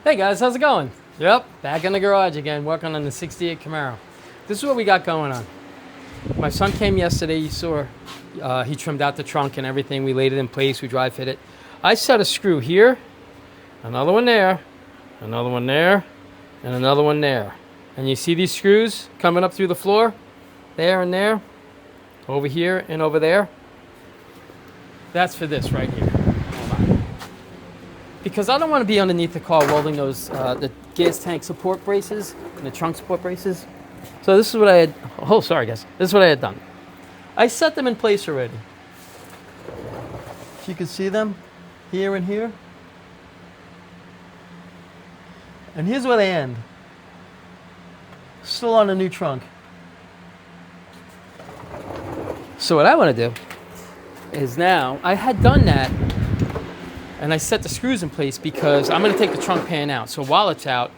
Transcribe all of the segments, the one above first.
Hey guys, how's it going? Yep, back in the garage again, working on the 68 Camaro. This is what we got going on. My son came yesterday, you saw, he trimmed out the trunk and everything. We laid it in place, we dry fit it. I set a screw here, another one there, another one there, and another one there. And you see these screws coming up through the floor? There and there, over here and over there. That's for this right here. Because I don't want to be underneath the car welding those the gas tank support braces and the trunk support braces. So this is what I had. Oh, sorry guys. This is what I had done. I set them in place already. If you can see them here and here. And here's where they end. Still on the new trunk. So what I want to do is now, I had done that and I set the screws in place because I'm going to take the trunk pan out. So while it's out,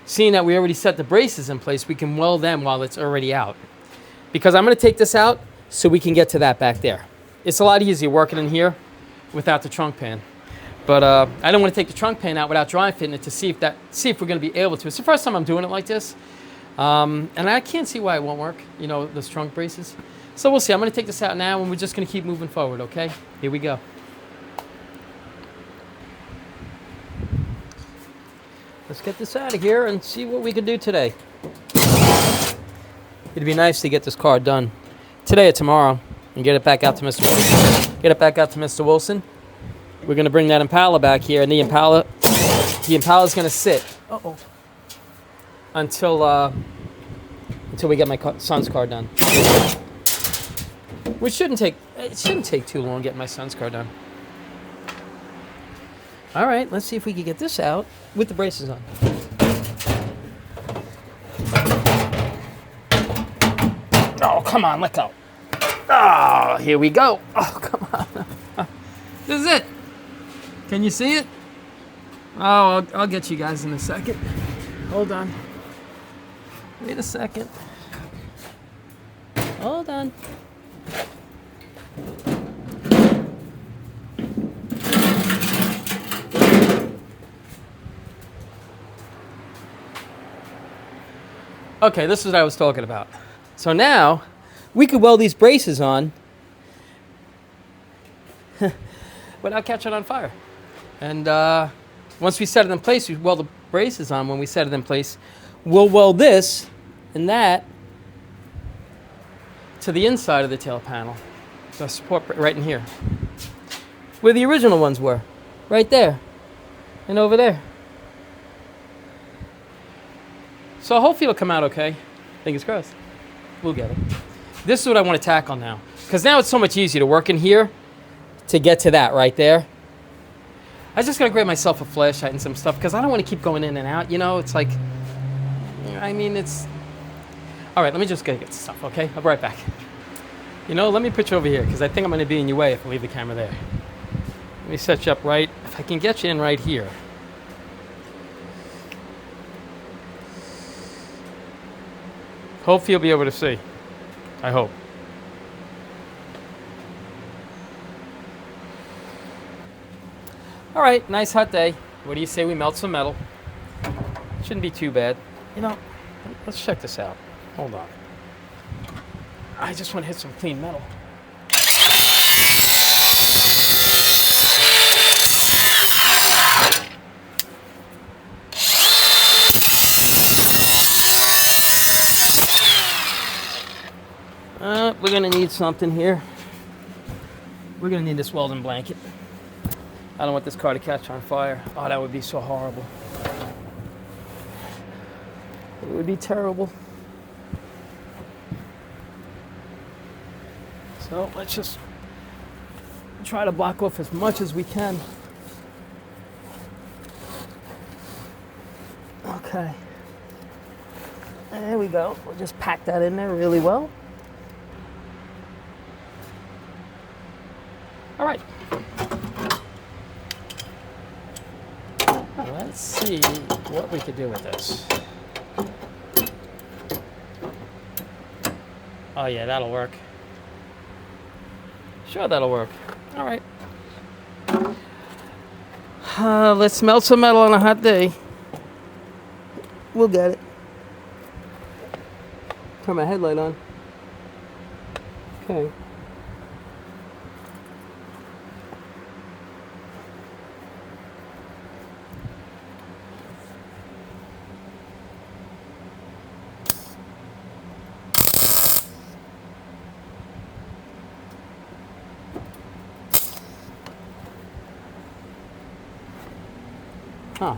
seeing that we already set the braces in place, we can weld them while it's already out. Because I'm going to take this out so we can get to that back there. It's a lot easier working in here without the trunk pan. But I don't want to take the trunk pan out without dry fitting it to see if we're going to be able to. It's the first time I'm doing it like this. And I can't see why it won't work, you know, those trunk braces. So we'll see. I'm going to take this out now and we're just going to keep moving forward, okay? Here we go. Let's get this out of here and see what we can do today. It'd be nice to get this car done today or tomorrow and get it back out to Mr. Wilson. Get it back out to Mr. Wilson. We're going to bring that Impala back here, and the Impala's going to sit until we get my son's car done. Which shouldn't take too long getting my son's car done. All right, let's see if we can get this out with the braces on. Oh, come on, let go. Oh, here we go. Oh, come on. This is it. Can you see it? Oh, I'll get you guys in a second. Hold on. Wait a second. Hold on. Okay, this is what I was talking about. So now, we could weld these braces on without catching on fire. And once we set it in place, we weld the braces on. When we set it in place, we'll weld this and that to the inside of the tail panel. The support right in here. Where the original ones were. Right there. And over there. So hopefully it'll come out okay. Fingers crossed. We'll get it. This is what I want to tackle now. Because now it's so much easier to work in here to get to that right there. I just got to grab myself a flashlight and some stuff because I don't want to keep going in and out. You know, it's like, I mean, it's... All right, let me just go get stuff, okay? I'll be right back. You know, let me put you over here because I think I'm going to be in your way if I leave the camera there. Let me set you up right. If I can get you in right here. Hopefully you'll be able to see. I hope. All right, nice hot day. What do you say we melt some metal? Shouldn't be too bad. You know, let's check this out. Hold on. I just want to hit some clean metal. We're going to need something here. We're going to need this welding blanket. I don't want this car to catch on fire. Oh, that would be so horrible. It would be terrible. So let's just try to block off as much as we can. Okay. There we go. We'll just pack that in there really well. All right. Let's see what we could do with this. Oh yeah, that'll work. Sure, that'll work. All right. Let's melt some metal on a hot day. We'll get it. Turn my headlight on. Okay. Huh.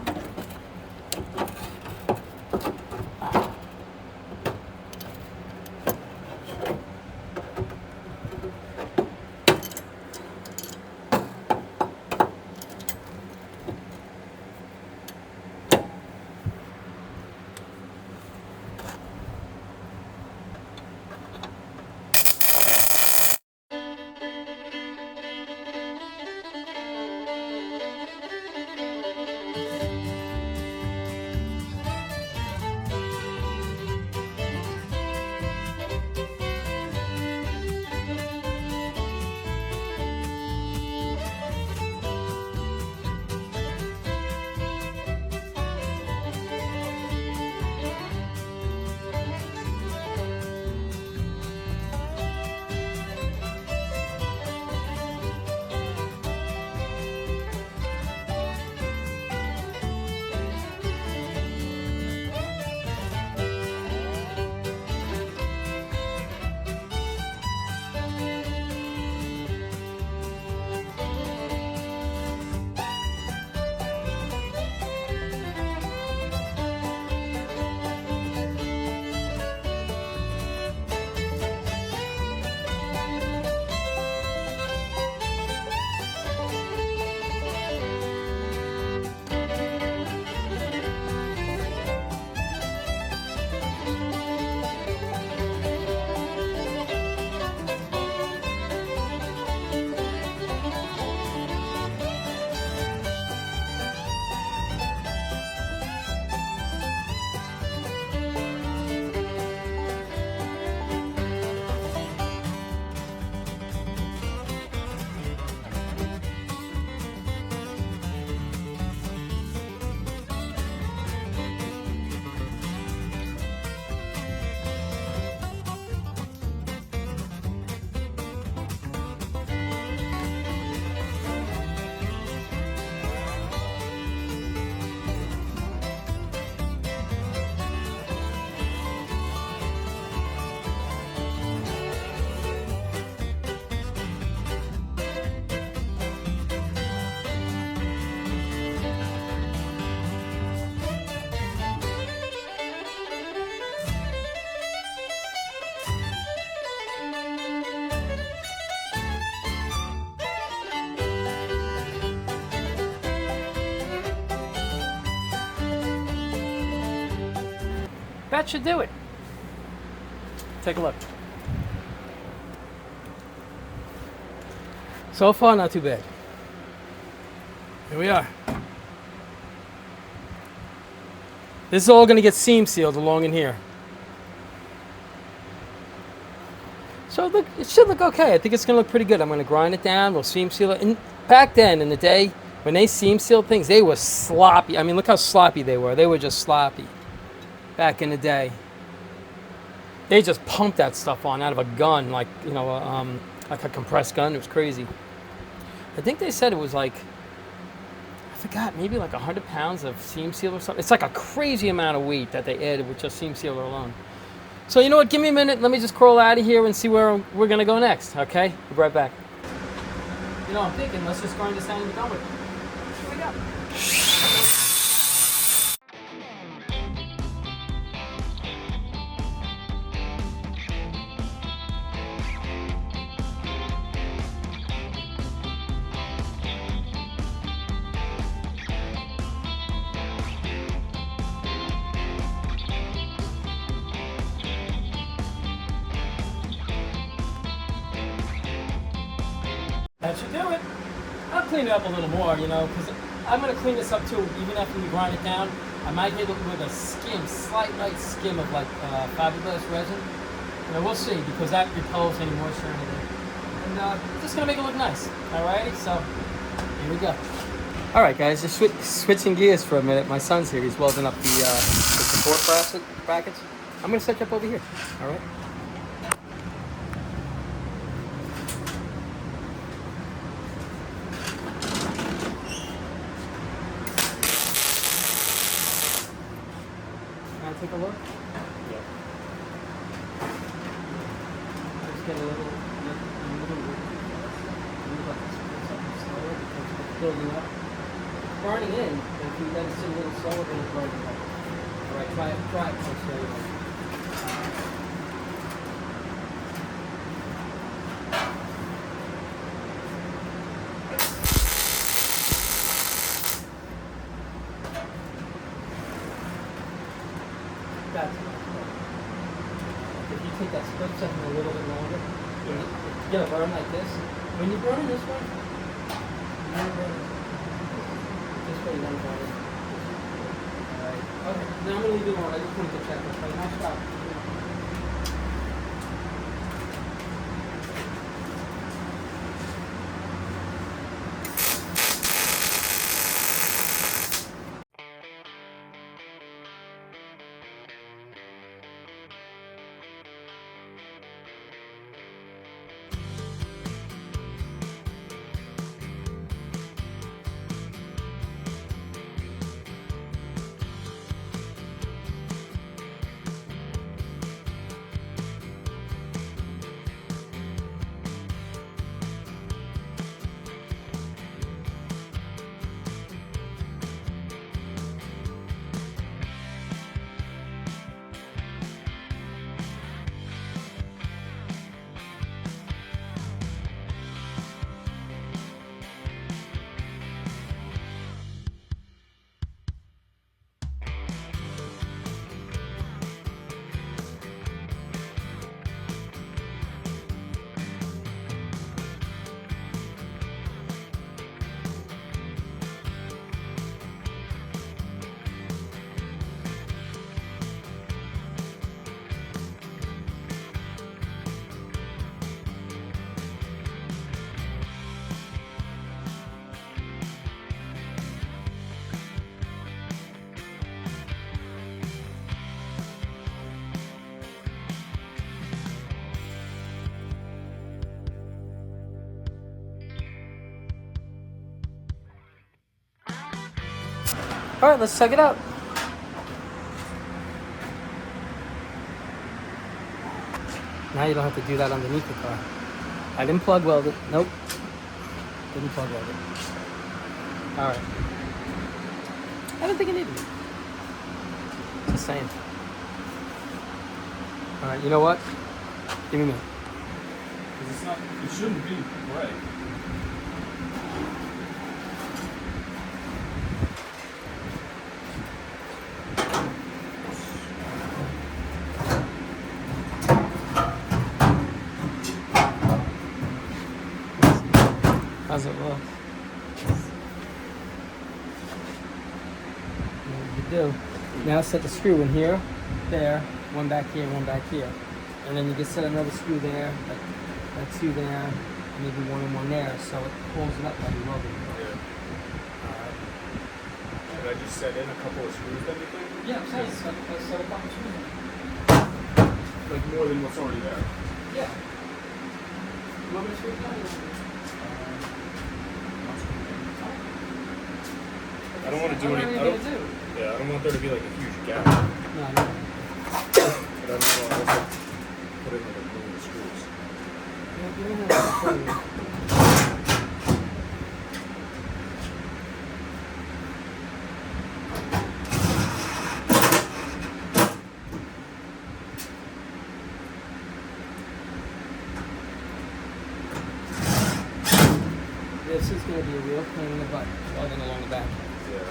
That should do it. Take a look. So far, not too bad. Here we are. This is all going to get seam sealed along in here. So look, it should look okay. I think it's going to look pretty good. I'm going to grind it down. We'll seam seal it. And back then, in the day, when they seam sealed things, they were sloppy. I mean, look how sloppy they were. They were just sloppy back in the day. They just pumped that stuff on out of a gun, like, you know, like a compressed gun. It was crazy. I think they said it was like, I forgot, maybe like 100 pounds of seam seal or something. It's like a crazy amount of weight that they added with just seam sealer alone. So you know what, give me a minute. Let me just crawl out of here and see where we're going to go next, okay? We'll be right back. You know, I'm thinking, let's just grind this down and be done with it. Here we go. That should do it. I'll clean it up a little more, you know, because I'm going to clean this up too. Even after we grind it down, I might hit it with a skim, slight light skim of like fiberglass resin. You know, we'll see, because that repels any moisture or anything. And just going to make it look nice. Alrighty, so here we go. Alright guys, just switching gears for a minute. My son's here. He's welding up the support brackets. I'm gonna set you up over here. All right. Can I take a look? Yeah. Just get a little building up. Burning in, but if you let it sit a little slower, it'll burn it up. All right, try it. I'll show you. That's much better. If you take that split second a little bit longer, you get a burn like this. When you burn this one, you never burn this way, you don't burn it. Alright. Okay, now I'm going to leave it alone. I just wanted to check this. Nice job. All right, let's check it out. Now you don't have to do that underneath the car. I didn't plug weld it. Nope. Didn't plug weld it. All right. I don't think it needed it. Just saying. All right, you know what? Give me a minute. Because it's not, it shouldn't be gray. How's it look? What you do? Now set the screw in here, there, one back here, and then you can set another screw there, like two there, maybe one and one there, so it pulls it up like a rubber. Yeah. Should I just set in a couple of screws then, you think? Yeah, I'm saying set a couple screws in. Like more than what's already there? Yeah. You want me to screw it down? I don't want to do any. Yeah, I don't want there to be like a huge gap. No. But I don't want to also put in like a million screws. You don't have to This is going to be a real pain in the butt, welding along the back. Yeah.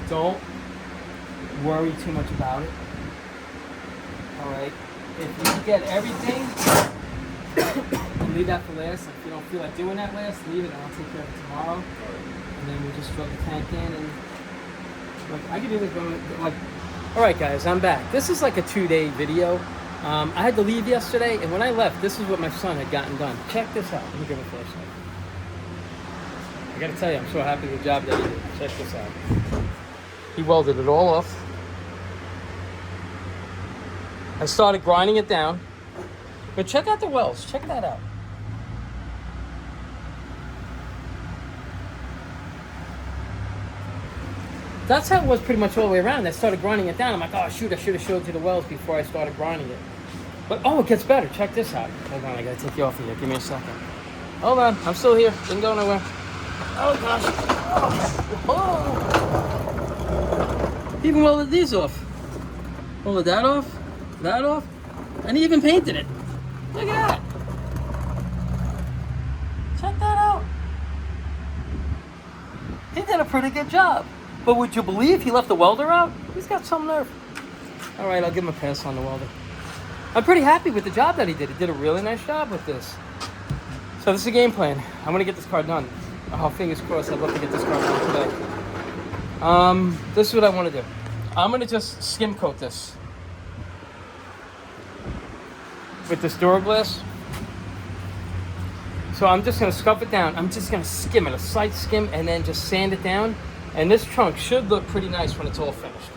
Don't worry too much about it. Alright? If you get everything, leave that for last. If you don't feel like doing that last, leave it and I'll take care of it tomorrow. And then we'll just drop the tank in and like I can do this going like alright guys, I'm back. This is like a 2-day video. I had to leave yesterday and when I left, this is what my son had gotten done. Check this out. Let me give him a flashlight. I gotta tell you, I'm so happy with the job that he did. Check this out. He welded it all off. I started grinding it down. But check out the welds. Check that out. That's how it was pretty much all the way around. I started grinding it down. I'm like, oh shoot, I should have showed you the welds before I started grinding it. But oh, it gets better. Check this out. Hold on, I gotta take you off of here. Give me a second. Hold on, I'm still here. Didn't go nowhere. Oh gosh. Oh. Even welded these off. Welded that off. That off. And he even painted it. Look at that. Check that out. He did a pretty good job. But would you believe he left the welder out? He's got some nerve. All right, I'll give him a pass on the welder. I'm pretty happy with the job that he did. He did a really nice job with this. So this is the game plan. I'm gonna get this car done. Oh, fingers crossed. I'd love to get this car done today. This is what I want to do. I'm gonna just skim coat this with this Duraglass. So I'm just gonna scuff it down. I'm just gonna skim it, a slight skim, and then just sand it down. And this trunk should look pretty nice when it's all finished.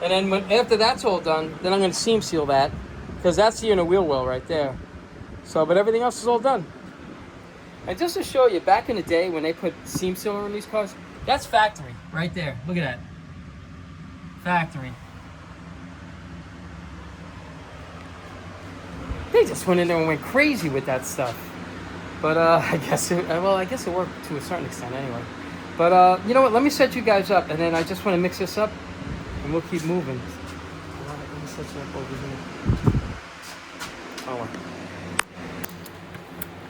And then after that's all done, then I'm gonna seam seal that, because that's the inner wheel well right there. So, but everything else is all done. And just to show you, back in the day when they put seam sealer in these cars, that's factory right there. Look at that. Factory. They just went in there and went crazy with that stuff. But I guess it worked to a certain extent anyway. But you know what? Let me set you guys up, and then I just want to mix this up, and we'll keep moving. Let me set you up over here. Oh.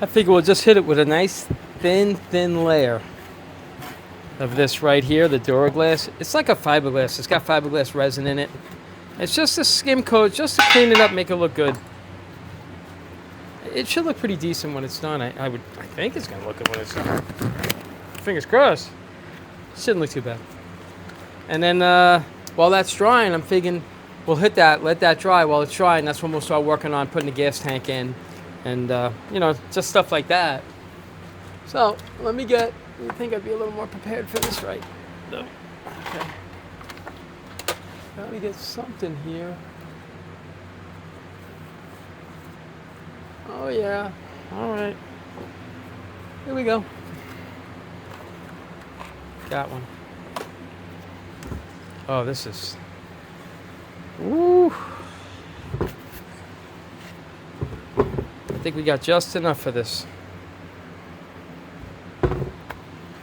I figure we'll just hit it with a nice thin layer of this right here, the Duraglass. It's like a fiberglass. It's got fiberglass resin in it. It's just a skim coat, just to clean it up, make it look good. It should look pretty decent when it's done. I think it's gonna look good when it's done. Fingers crossed. Shouldn't look too bad. And then while that's drying, I'm thinking we'll hit that, let that dry while it's drying. That's when we'll start working on putting the gas tank in, and you know, just stuff like that. So I think I'd be a little more prepared for this, right? No. Okay. Let me get something here. Oh yeah. All right. Here we go. Got one. Oh, this is. Woo. I think we got just enough for this.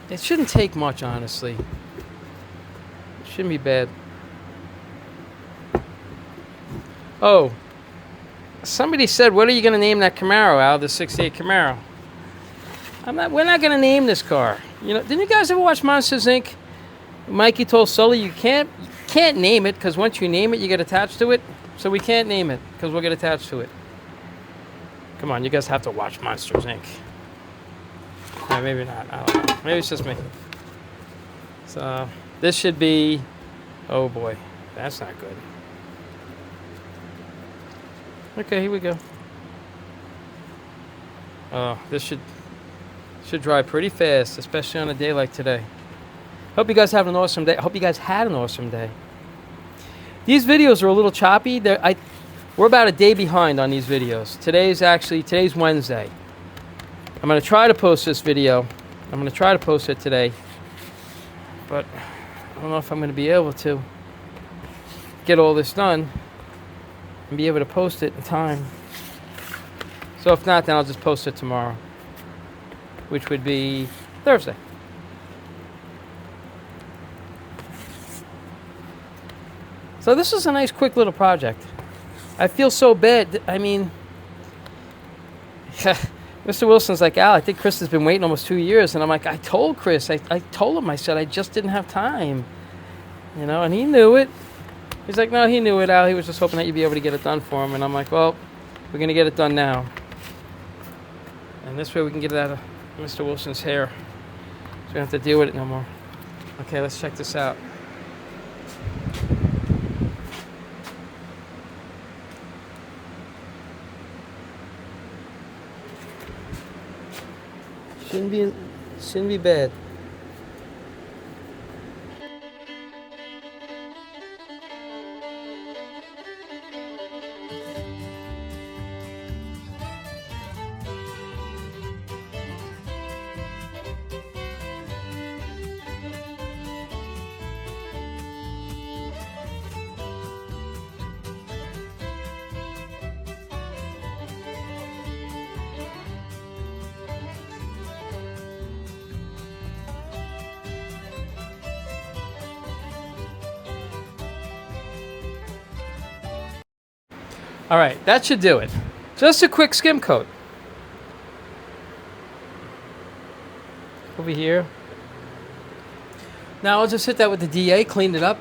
It shouldn't take much, honestly. It shouldn't be bad. Oh. Somebody said, what are you going to name that Camaro, Al, the 68 Camaro? We're not going to name this car. You know, didn't you guys ever watch Monsters, Inc.? Mikey told Sully you can't name it, because once you name it, you get attached to it. So we can't name it, because we'll get attached to it. Come on, you guys have to watch Monsters, Inc. Yeah, maybe not. I don't know. Maybe it's just me. So this should be... Oh, boy. That's not good. Okay, here we go. Oh, this should dry pretty fast, especially on a day like today. Hope you guys have an awesome day. Hope you guys had an awesome day. These videos are a little choppy. We're about a day behind on these videos. Today's Wednesday. I'm going to try to post this video. I'm going to try to post it today. But I don't know if I'm going to be able to get all this done and be able to post it in time. So if not, then I'll just post it tomorrow, which would be Thursday. So this is a nice, quick little project. I feel so bad. I mean, Mr. Wilson's like, Al, I think Chris has been waiting almost 2 years. And I'm like, I told Chris, I told him, I said, I just didn't have time. You know, and he knew it. He's like, no, he knew it, Al. He was just hoping that you'd be able to get it done for him. And I'm like, well, we're going to get it done now. And this way we can get it out of Mr. Wilson's hair. So we don't have to deal with it no more. Okay, let's check this out. Shouldn't be bad. All right, that should do it. Just a quick skim coat. Over here. Now I'll just hit that with the DA, clean it up.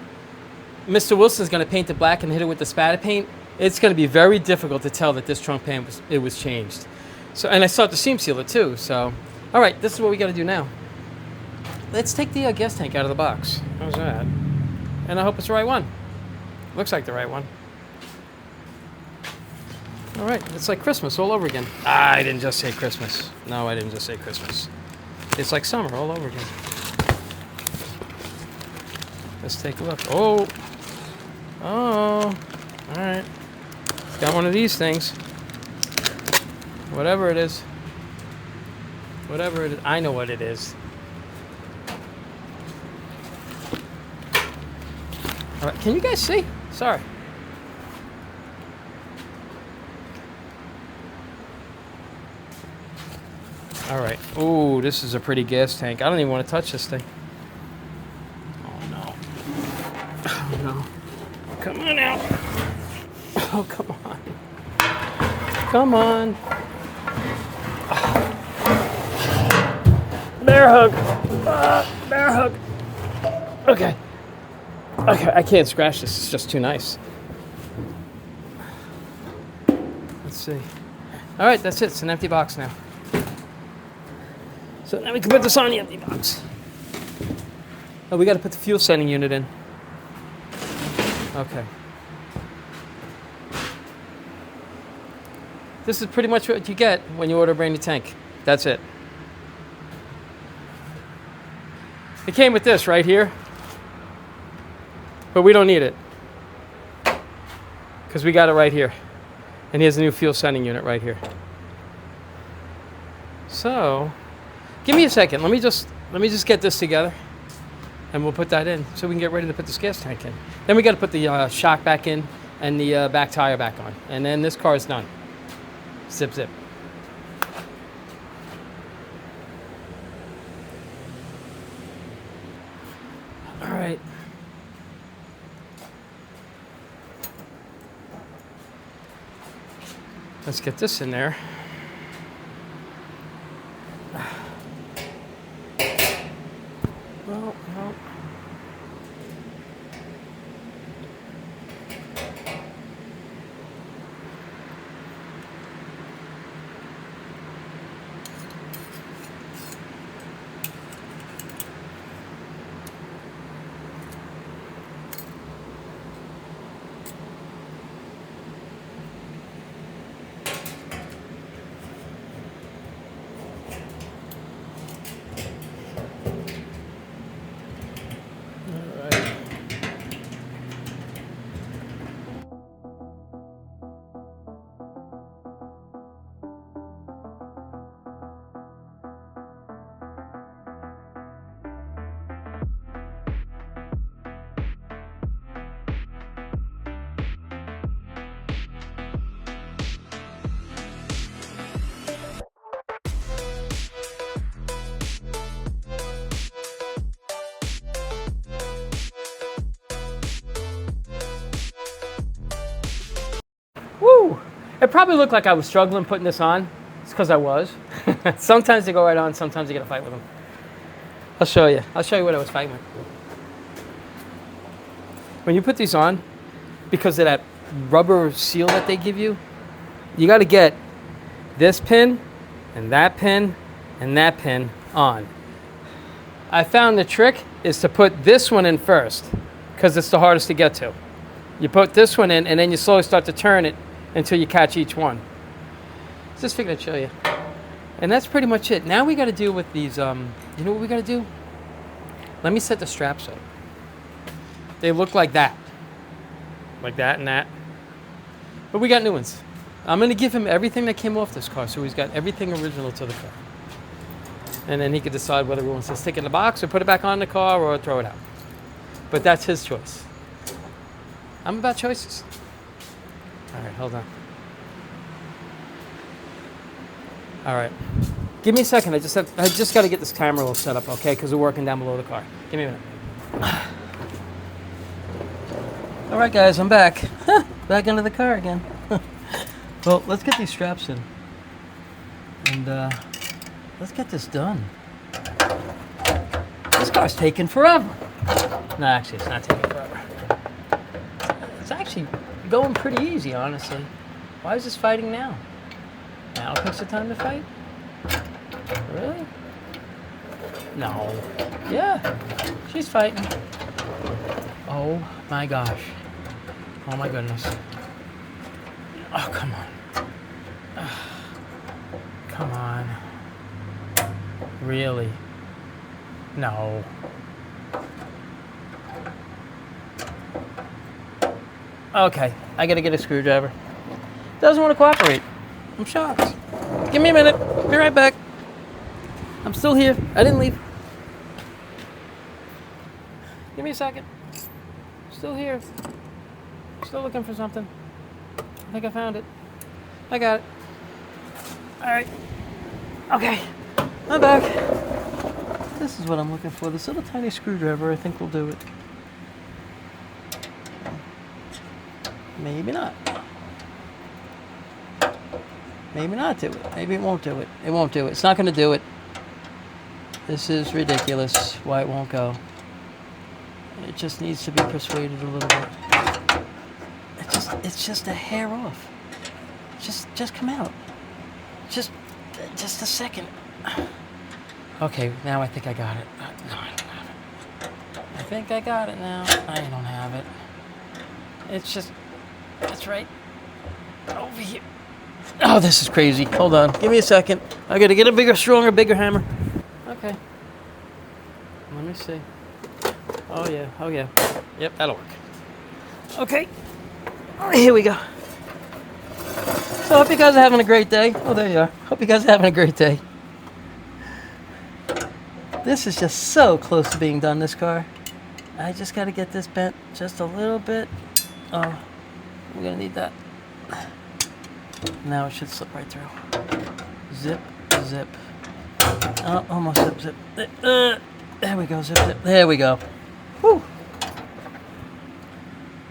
Mr. Wilson's going to paint it black and hit it with the spatter paint. It's going to be very difficult to tell that this trunk pan was changed. So, and I still have to seam seal it too. So, all right, this is what we got to do now. Let's take the gas tank out of the box. How's that? And I hope it's the right one. Looks like the right one. All right, it's like Christmas all over again. Ah, I didn't just say Christmas. No, I didn't just say Christmas. It's like summer all over again. Let's take a look. Oh, all right. It's got one of these things. Whatever it is. Whatever it is. I know what it is. All right, can you guys see? Sorry. All right. Ooh, this is a pretty gas tank. I don't even want to touch this thing. Oh, no. Oh, no. Come on out. Oh, come on. Come on. Bear hug. Bear hug. Okay. Okay, I can't scratch this. It's just too nice. Let's see. All right, that's it. It's an empty box now. So now we can put this on the empty box. Oh, we got to put the fuel sending unit in. Okay. This is pretty much what you get when you order a brand new tank. That's it. It came with this right here. But we don't need it. Because we got it right here. And here's the new fuel sending unit right here. So, give me a second. Let me just get this together. And we'll put that in so we can get ready to put this gas tank in. Then we got to put the shock back in and the back tire back on. And then this car is done. Zip, zip. All right. Let's get this in there. Well. Woo! It probably looked like I was struggling putting this on. It's because I was. Sometimes they go right on, sometimes you get a fight with them. I'll show you. I'll show you what I was fighting with. When you put these on, because of that rubber seal that they give you, you got to get this pin and that pin and that pin on. I found the trick is to put this one in first because it's the hardest to get to. You put this one in and then you slowly start to turn it until you catch each one. Just figured I'd show you. And that's pretty much it. Now we got to deal with these, you know what we got to do? Let me set the straps up. They look like that. Like that and that. But we got new ones. I'm going to give him everything that came off this car, so he's got everything original to the car. And then he could decide whether he wants to stick it in the box or put it back on the car or throw it out. But that's his choice. I'm about choices. All right, hold on. All right. Give me a second. I just got to get this camera all set up, okay? Because we're working down below the car. Give me a minute. All right, guys, I'm back. Back into the car again. Well, let's get these straps in. And let's get this done. This car's taking forever. No, actually, it's not taking forever. It's actually going pretty easy, honestly. Why is this fighting now? Now picks the time to fight? Really? No. Yeah, she's fighting. Oh my gosh. Oh my goodness. Oh, come on. Come on. Really? No. Okay, I gotta get a screwdriver. Doesn't want to cooperate. I'm shocked. Give me a minute. Be right back. I'm still here. I didn't leave. Give me a second. Still here. Still looking for something. I think I found it. I got it. All right. Okay. I'm back. This is what I'm looking for. This little tiny screwdriver, I think, will do it. Maybe not. Maybe not do it. Maybe it won't do it. It won't do it. It's not going to do it. This is ridiculous. Why it won't go. It just needs to be persuaded a little bit. It's just a hair off. Just come out. Just a second. Okay, now I think I got it. No, I don't have it. I think I got it now. I don't have it. It's right over here. Oh, this is crazy. Hold on. Give me a second. I gotta get a bigger, stronger, bigger hammer. Okay. Let me see. Oh, yeah. Oh, yeah. Yep, that'll work. Okay. Here we go. So, hope you guys are having a great day. Oh, there you are. Hope you guys are having a great day. This is just so close to being done, this car. I just got to get this bent just a little bit. Oh, we're going to need that. Now it should slip right through. Zip, zip. Oh, almost zip, zip. There we go, zip, zip. There we go. Whew.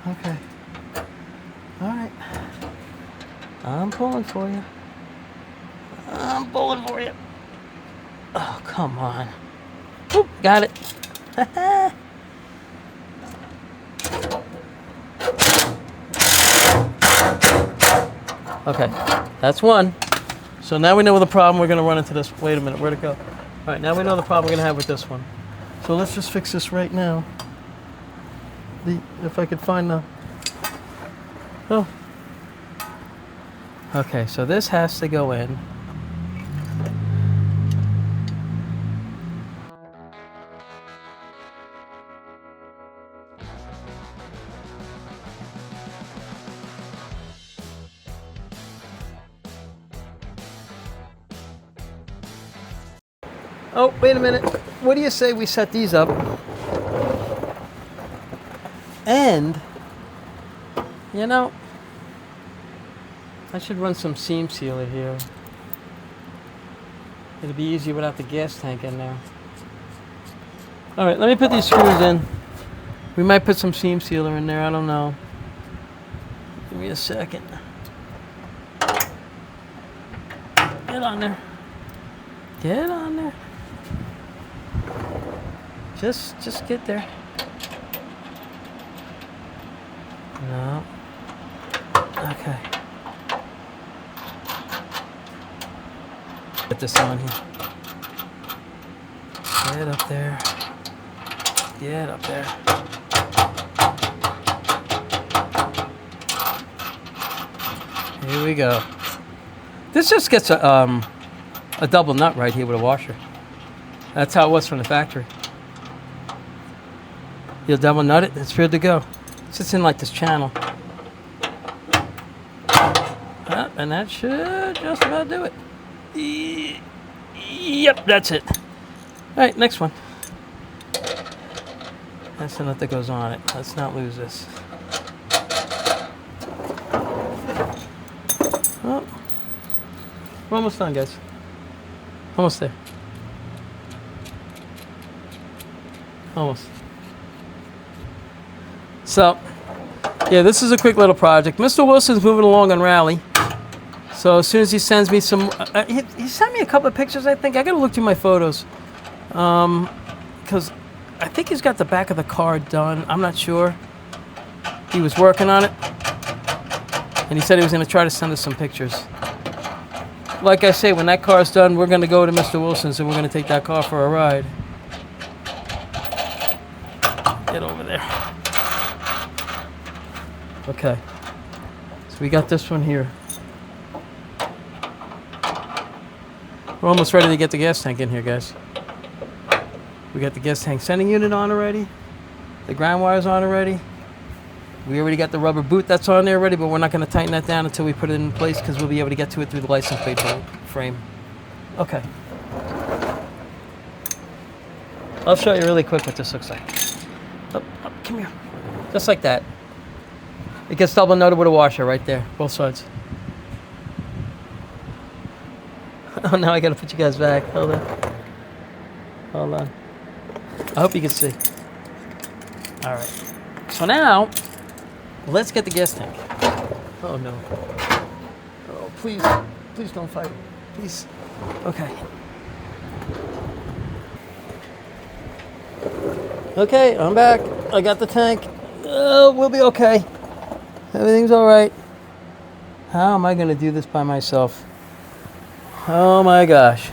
Okay. All right. I'm pulling for you. I'm pulling for you. Oh, come on. Whoop, got it. Okay, that's one. So now we know the problem we're going to run into this. Wait a minute, where'd it go? All right, now we know the problem we're going to have with this one. So let's just fix this right now. If I could find the... Oh. Okay, so this has to go in. Oh, wait a minute. What do you say we set these up? And, you know, I should run some seam sealer here. It'll be easier without the gas tank in there. All right, let me put these screws in. We might put some seam sealer in there. I don't know. Give me a second. Get on there. Get on there. Just get there. No. Okay. Get this on here. Get up there. Get up there. Here we go. This just gets a double nut right here with a washer. That's how it was from the factory. You'll double nut it, it's good to go. It sits in like this channel. And that should just about do it. Yep, that's it. All right, next one. That's the nut that goes on it. Let's not lose this. Oh. We're almost done, guys. Almost there. Almost. So, yeah, this is a quick little project. Mr. Wilson's moving along on Rally. So as soon as he sends me some, he sent me a couple of pictures. I think I got to look through my photos, because I think he's got the back of the car done. I'm not sure. He was working on it, and he said he was going to try to send us some pictures. Like I say, when that car's done, we're going to go to Mr. Wilson's and we're going to take that car for a ride. Get over there. Okay. So we got this one here. We're almost ready to get the gas tank in here, guys. We got the gas tank sending unit on already. The ground wire's on already. We already got the rubber boot that's on there already, but we're not going to tighten that down until we put it in place because we'll be able to get to it through the license plate frame. Okay. I'll show you really quick what this looks like. Up, come here. Just like that. It gets double nutted with a washer right there, both sides. Oh, now I gotta put you guys back. Hold on. Hold on. I hope you can see. All right. So now, let's get the gas tank. Oh no. Oh, please don't fight. Please. Okay. Okay, I'm back. I got the tank. We'll be okay. Everything's all right. How am I going to do this by myself? Oh my gosh.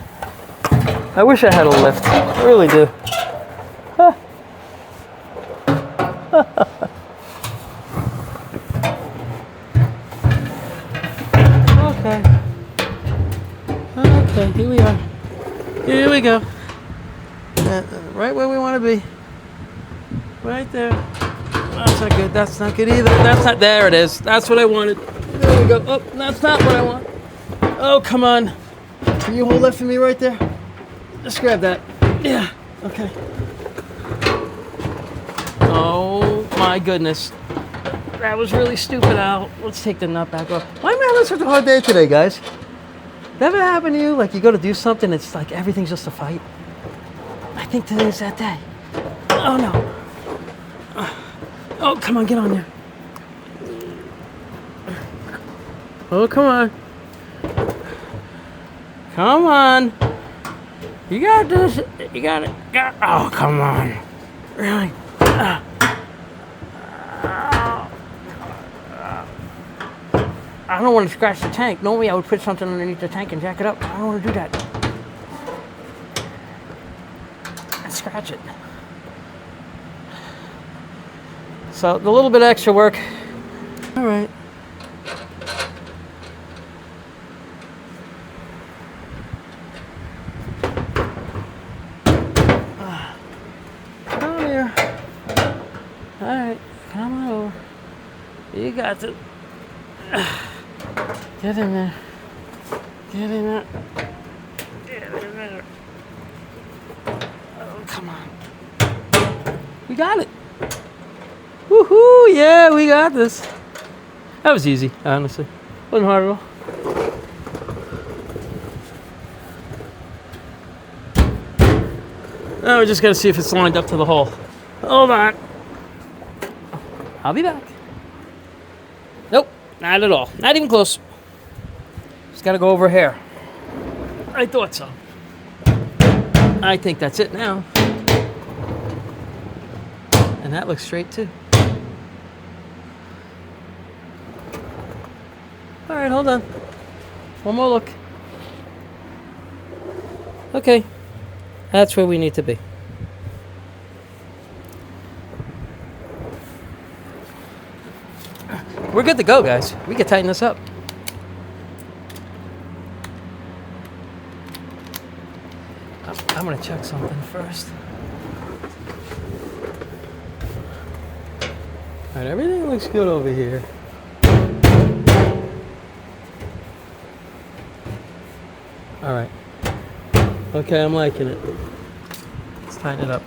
I wish I had a lift. I really do. Okay. Okay, here we are. Here we go. Right where we want to be. Right there. That's not good. That's not good either. That's not. There it is. That's what I wanted. There we go. Oh, that's not what I want. Oh, come on. Can you hold that for me right there? Just grab that. Yeah. Okay. Oh, my goodness. That was really stupid, Al. Let's take the nut back off. Why am I having such a hard day today, guys? Never happened to you? Like you go to do something, it's like everything's just a fight? I think today's that day. Oh, no. Oh, come on, get on there. Oh, come on. Come on. You got this. You got it. Oh, come on. Really? I don't want to scratch the tank. Normally I would put something underneath the tank and jack it up. I don't want to do that. And scratch it. So the little bit of extra work. All right. Come here. All right, come on over. You got to get in there. Get in there. Get in there. Oh, come on. We got it. Woohoo! Yeah, we got this. That was easy, honestly. Wasn't hard at all. Now we just gotta see if it's lined up to the hole. Hold on. I'll be back. Nope, not at all. Not even close. Just gotta go over here. I thought so. I think that's it now. And that looks straight too. All right, hold on. One more look. Okay, that's where we need to be. We're good to go, guys. We can tighten this up. I'm gonna check something first. All right, everything looks good over here. All right. Okay, I'm liking it. Let's tighten it up.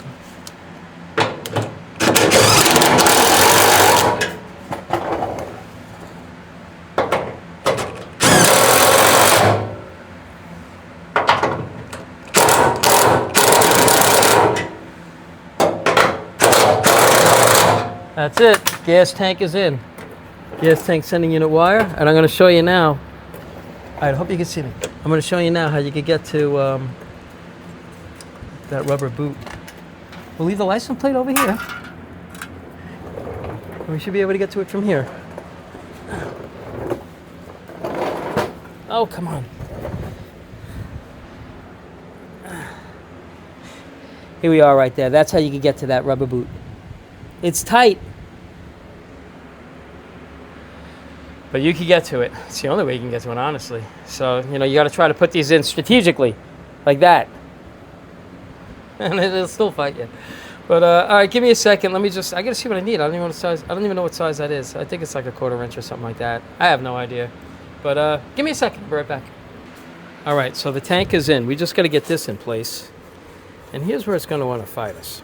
That's it. Gas tank is in. Gas tank sending unit wire, and I'm going to show you now All right, I hope you can see me. I'm going to show you now how you can get to that rubber boot. We'll leave the license plate over here. We should be able to get to it from here. Oh, come on. Here we are right there. That's how you can get to that rubber boot. It's tight, but you can get to it. It's the only way you can get to it, honestly. So, you know, you got to try to put these in strategically, like that. And it'll still fight you. But, all right, give me a second. Let me just, I got to see what I need. I don't even know what size, I don't even know what size that is. I think it's like a 1/4 inch or something like that. I have no idea. But give me a second. I'll be right back. All right, so the tank is in. We just got to get this in place. And here's where it's going to want to fight us.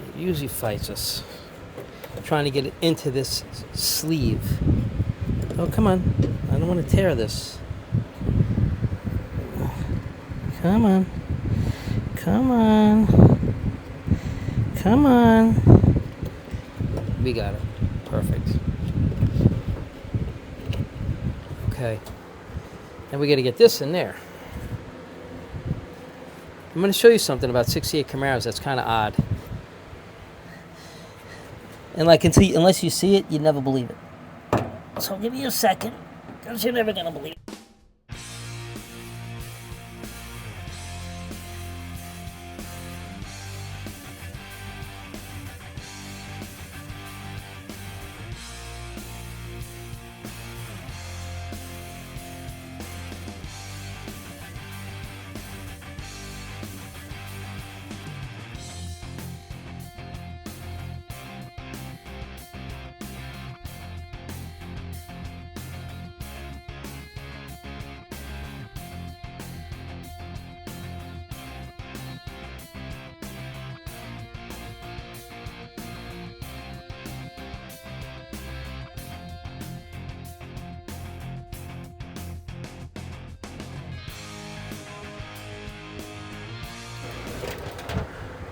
It usually fights us. Trying to get it into this sleeve. Oh, come on. I don't want to tear this. Come on. Come on. Come on. We got it. Perfect. Okay. Now we got to get this in there. I'm going to show you something about 68 Camaros that's kind of odd. And like unless you see it, you never believe it. So I'll give you a second, because you're never going to believe it.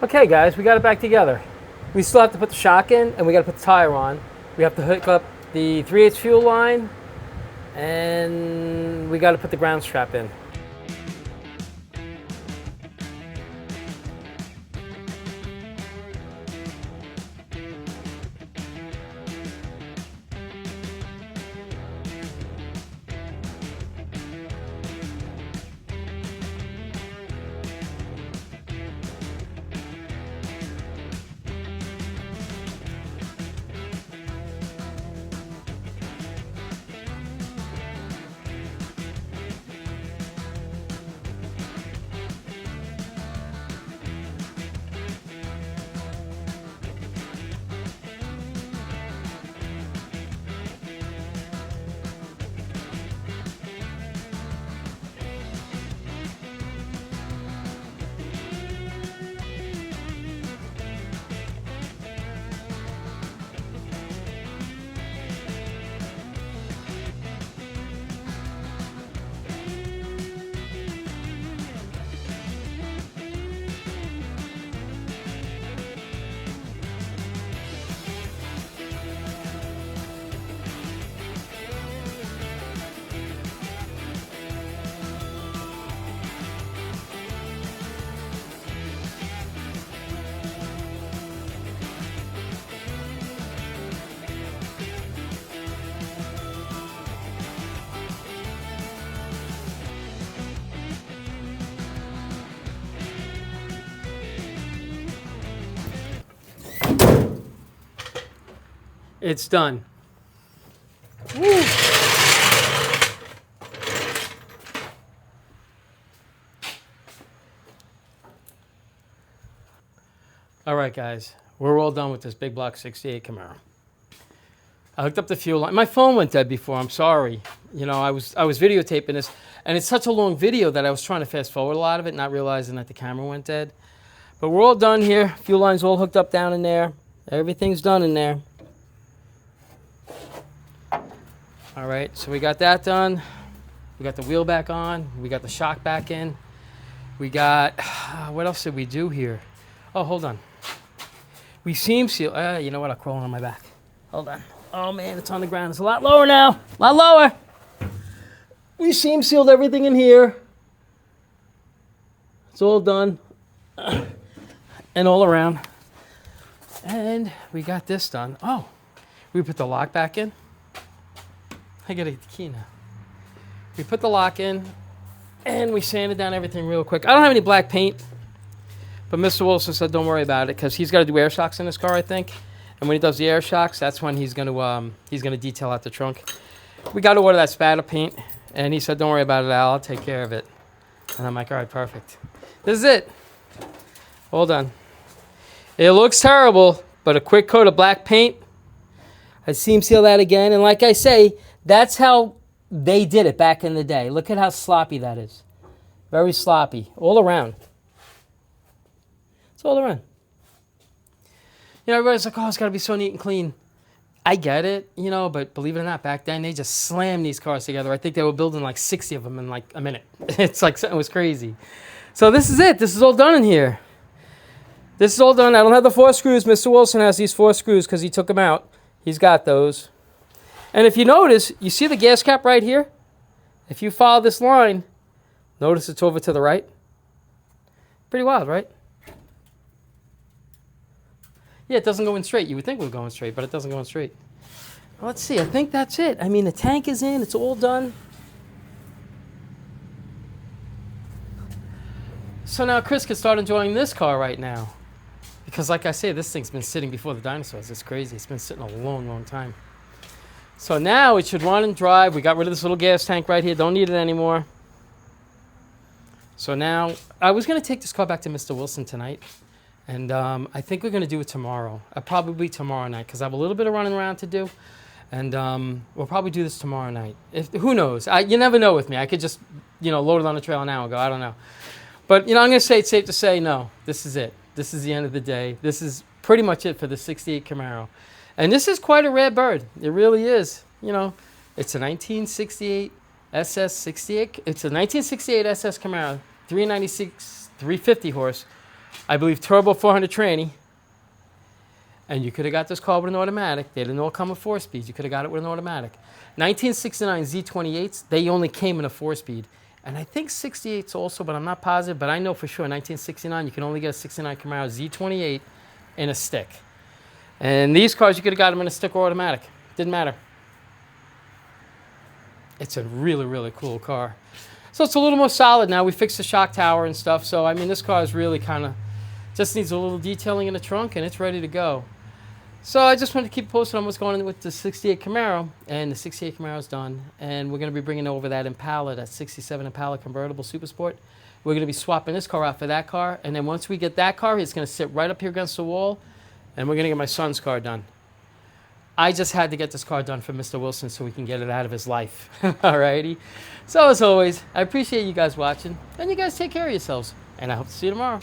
Okay guys, we got it back together. We still have to put the shock in and we got to put the tire on. We have to hook up the 3/8 fuel line and we got to put the ground strap in. It's done. Woo. All right, guys, we're all done with this big block 68 Camaro. I hooked up the fuel line. My phone went dead before. I'm sorry. You know, I was videotaping this, and it's such a long video that I was trying to fast forward a lot of it, not realizing that the camera went dead. But we're all done here. Fuel line's all hooked up down in there. Everything's done in there. All right, so we got that done. We got the wheel back on. We got the shock back in. We got, what else did we do here? Oh, hold on. We seam seal. You know what? I'll crawl on my back. Hold on. Oh man, it's on the ground. It's a lot lower now. A lot lower. We seam sealed everything in here. It's all done. And all around. And we got this done. Oh, we put the lock back in. I gotta get the key now. We put the lock in and we sanded down everything real quick. I don't have any black paint, but Mr. Wilson said don't worry about it because he's got to do air shocks in this car, I think. And when he does the air shocks, that's when he's gonna detail out the trunk. We got to order that spatter paint, and he said don't worry about it, Al. I'll take care of it. And I'm like, all right, perfect. This is it. Hold on. It looks terrible, but a quick coat of black paint. I seam seal that again, and like I say, that's how they did it back in the day. Look at how sloppy that is. Very sloppy, all around. It's all around. You know, everybody's like, oh, it's got to be so neat and clean. I get it, you know, but believe it or not, back then, they just slammed these cars together. I think they were building like 60 of them in like a minute. It's like something was crazy. So this is it. This is all done in here. This is all done. I don't have the 4 screws. Mr. Wilson has these 4 screws because he took them out. He's got those. And if you notice, you see the gas cap right here? If you follow this line, notice it's over to the right. Pretty wild, right? Yeah, it doesn't go in straight. You would think it would go in straight, but it doesn't go in straight. Well, let's see. I think that's it. I mean, the tank is in. It's all done. So now Chris can start enjoying this car right now. Because like I say, this thing's been sitting before the dinosaurs. It's crazy. It's been sitting a long, long time. So now it should run and drive. We got rid of this little gas tank right here. Don't need it anymore. So now, I was going to take this car back to Mr. Wilson tonight. And I think we're going to do it tomorrow. Probably tomorrow night, because I have a little bit of running around to do. And we'll probably do this tomorrow night. Who knows? You never know with me. I could just, load it on the trailer now and go. I don't know. But, I'm going to say it's safe to say, no, this is it. This is the end of the day. This is pretty much it for the 68 Camaro. And this is quite a rare bird. It really is. It's a 1968 SS 68. It's a 1968 SS Camaro, 396, 350 horse. I believe turbo 400 tranny. And you could have got this car with an automatic. They didn't all come with 4-speeds. You could have got it with an automatic. 1969 Z28s, they only came in a 4-speed. And I think 68s also, but I'm not positive. But I know for sure 1969, you can only get a 69 Camaro Z28 in a stick. And these cars, you could have got them in a stick or automatic. Didn't matter. It's a really, really cool car. So it's a little more solid now. We fixed the shock tower and stuff. So, I mean, this car is really kind of, just needs a little detailing in the trunk and it's ready to go. So I just wanted to keep posted on what's going on with the 68 Camaro. And the 68 Camaro is done. And we're going to be bringing over that Impala, that 67 Impala convertible Super Sport. We're going to be swapping this car out for that car. And then once we get that car, it's going to sit right up here against the wall. And we're going to get my son's car done. I just had to get this car done for Mr. Wilson so we can get it out of his life. Alrighty. So as always, I appreciate you guys watching. And you guys take care of yourselves. And I hope to see you tomorrow.